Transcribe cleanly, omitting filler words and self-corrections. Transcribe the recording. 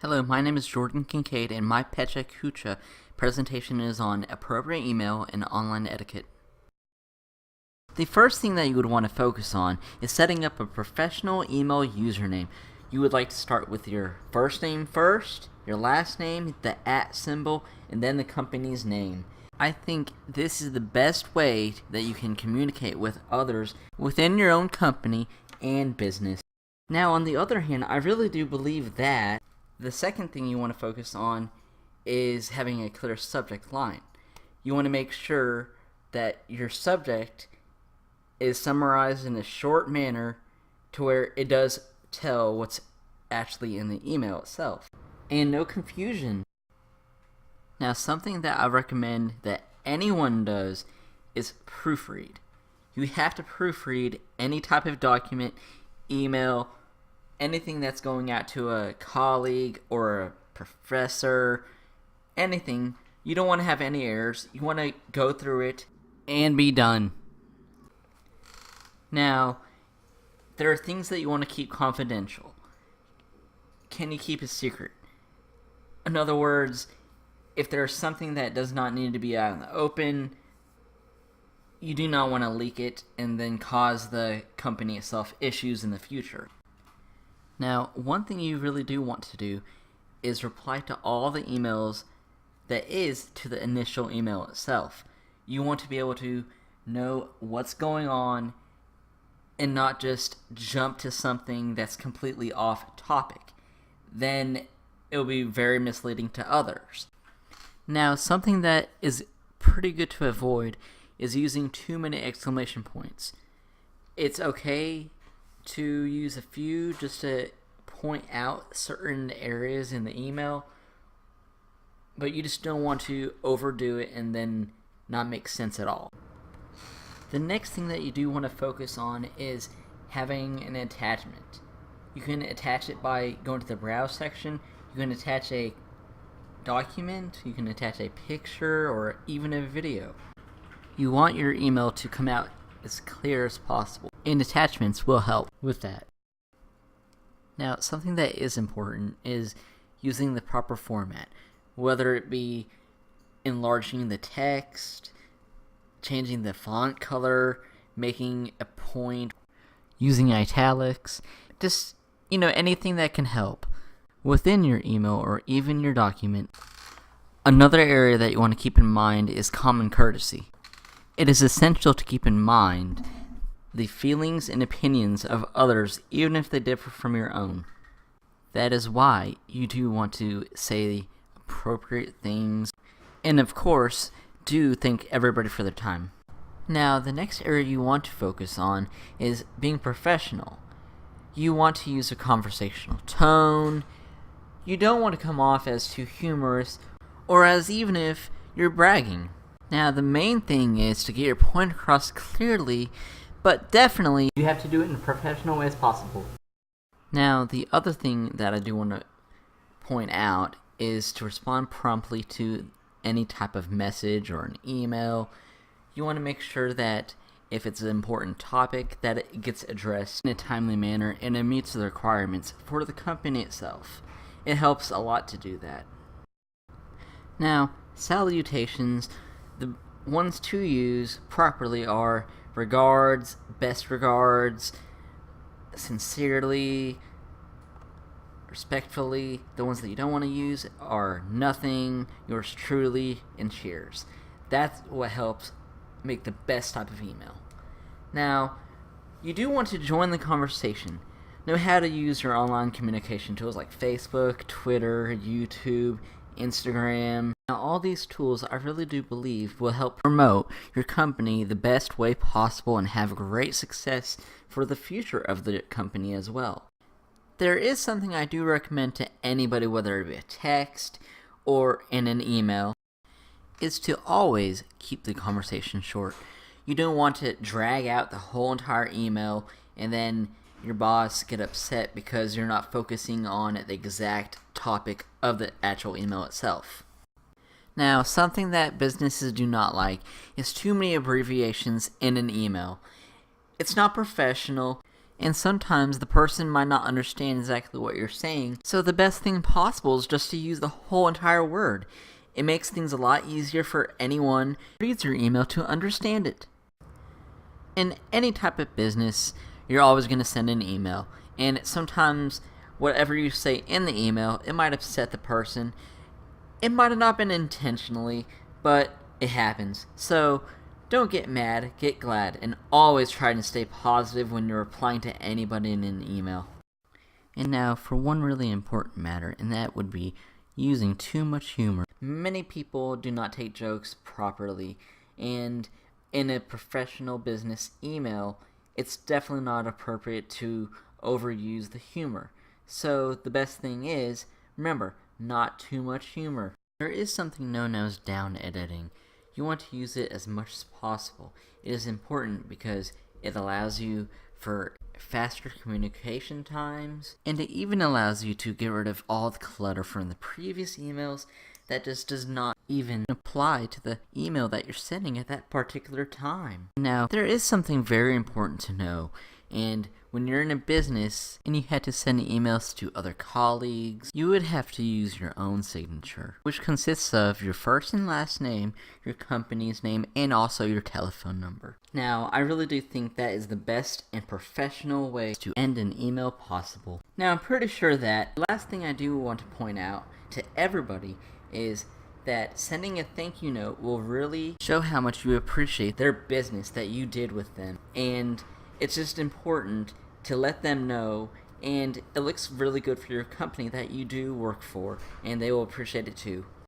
Hello, my name is Jordan Kincaid, and my Pecha Kucha presentation is on appropriate email and online etiquette. The first thing that you would want to focus on is setting up a professional email username. You would like to start with your first name first, your last name, the @ symbol, and then the company's name. I think this is the best way that you can communicate with others within your own company and business. Now, on the other hand, I really do believe that the second thing you want to focus on is having a clear subject line. You want to make sure that your subject is summarized in a short manner to where it does tell what's actually in the email itself. And no confusion. Now, something that I recommend that anyone does is proofread. You have to proofread any type of document, email, anything that's going out to a colleague or a professor, anything. You don't want to have any errors. You want to go through it and be done. Now, there are things that you want to keep confidential. Can you keep a secret? In other words, if there's something that does not need to be out in the open, you do not want to leak it and then cause the company itself issues in the future. Now, one thing you really do want to do is reply to all the emails that is to the initial email itself. You want to be able to know what's going on and not just jump to something that's completely off topic. Then it'll be very misleading to others. Now, something that is pretty good to avoid is using too many exclamation points. It's okay to use a few just to point out certain areas in the email, but you just don't want to overdo it and then not make sense at all. The next thing that you do want to focus on is having an attachment. You can attach it by going to the browse section. You can attach a document, you can attach a picture, or even a video. You want your email to come out as clear as possible, and attachments will help with that. Now, something that is important is using the proper format, whether it be enlarging the text, changing the font color, making a point, using italics, just, anything that can help within your email or even your document. Another area that you want to keep in mind is common courtesy. It is essential to keep in mind the feelings and opinions of others, even if they differ from your own. That is why you do want to say appropriate things, and of course, do thank everybody for their time. Now, the next area you want to focus on is being professional. You want to use a conversational tone. You don't want to come off as too humorous or as even if you're bragging. Now, the main thing is to get your point across clearly, but definitely you have to do it in a professional way as possible. Now, the other thing that I do want to point out is to respond promptly to any type of message or an email. You want to make sure that if it's an important topic, that it gets addressed in a timely manner and it meets the requirements for the company itself. It helps a lot to do that. Now, salutations, the ones to use properly are regards, best regards, sincerely, respectfully. The ones that you don't want to use are nothing, yours truly, and cheers. That's what helps make the best type of email. Now, you do want to join the conversation. Know how to use your online communication tools like Facebook, Twitter, YouTube, Instagram. Now, all these tools I really do believe will help promote your company the best way possible and have great success for the future of the company as well. There is something I do recommend to anybody, whether it be a text or in an email, is to always keep the conversation short. You don't want to drag out the whole entire email and then your boss get upset because you're not focusing on the exact topic of the actual email itself. Now, something that businesses do not like is too many abbreviations in an email. It's not professional, and sometimes the person might not understand exactly what you're saying, so the best thing possible is just to use the whole entire word. It makes things a lot easier for anyone who reads your email to understand it. In any type of business, you're always going to send an email, and sometimes whatever you say in the email, it might upset the person. It might have not been intentionally, but it happens. So don't get mad, get glad, and always try to stay positive when you're replying to anybody in an email. And now for one really important matter, and that would be using too much humor. Many people do not take jokes properly, and in a professional business email, it's definitely not appropriate to overuse the humor. So the best thing is, remember, not too much humor. There is something known as down editing. You want to use it as much as possible. It is important because it allows you for faster communication times, and it even allows you to get rid of all the clutter from the previous emails that just does not even apply to the email that you're sending at that particular time. Now, there is something very important to know, and when you're in a business and you had to send emails to other colleagues, you would have to use your own signature, which consists of your first and last name, your company's name, and also your telephone number. Now, I really do think that is the best and professional way to end an email possible. Now, I'm pretty sure that the last thing I do want to point out to everybody is that sending a thank you note will really show how much you appreciate their business that you did with them. And it's just important to let them know, and it looks really good for your company that you do work for, and they will appreciate it too.